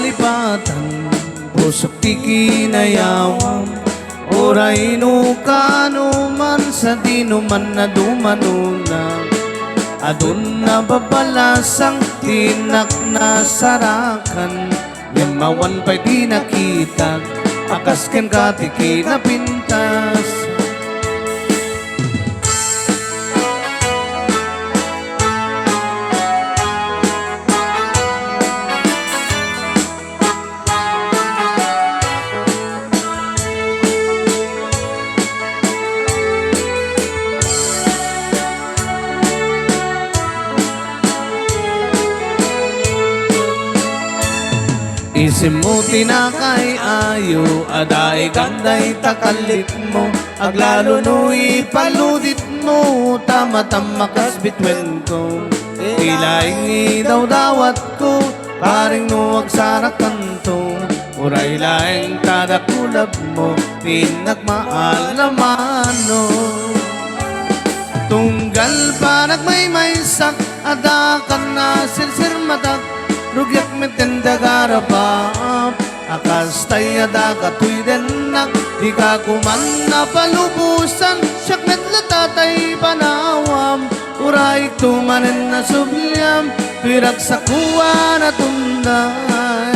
malipatan, pusok ti kinayawam. Oray Ilocano man sa dinuman na dumanuna, adun na babalasang tinak na sarakan. Yamawan pa'y di nakita, akasken katiki na pintas. Isim mo tinakay ayo, aday kanday takalit mo, aglalo no ipaludit mo, tama-tama kas bitwen ko. Ilaing idaw dawat ko, paring no agsarak kanto, uray-laing tadakulab mo, pinagmaalamano. Tunggal pa nagmaymaysak, adakan na sirsir matak, rugyak metenda garapap, akas tayada katuy denak, di ka kuman na palubusan, siyak metlatatay panawam, uray tumanen na subyam, pirak sa kuwa na tunday.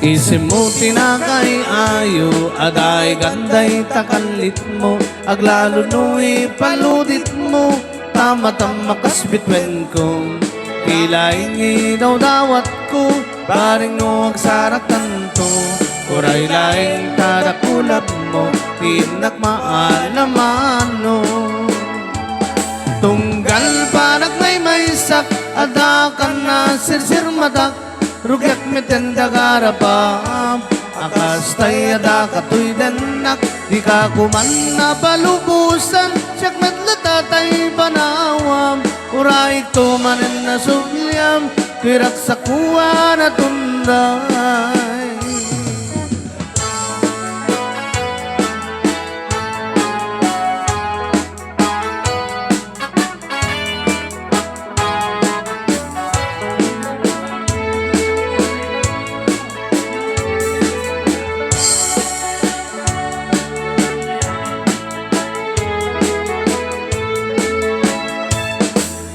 Isim mo tinakay ayo, aday ganday takalit mo, aglalo no ipaludit mo, tama-tama kas bitwen ko. Kilaing idaw dawat ko, paring no agsarak kanto, uray-laing tadakulab mo, pinagmaalamano. Tunggal pa nagmaymaysak, adakan na sirsir madak, rugyak metenda garapam, akas tayada katuy denak, di ka kuman na palubusan, siyak metlatatay panawam, uray tumanen na subyam, kirak sa kuwa na tunday.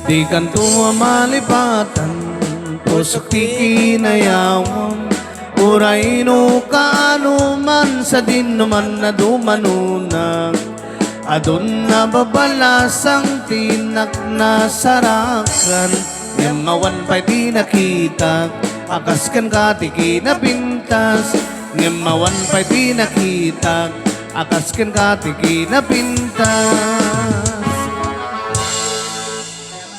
Di kanto malipatan, pusok ti kinayawam, uray Ilocano man sa dinuman na dumanunang, adun na babalasang tinak na sarakan. Ngemawan pa'y di nakita, akasken katiki na pintas. Ngemawan pa'y di nakita, akasken katiki na pintas.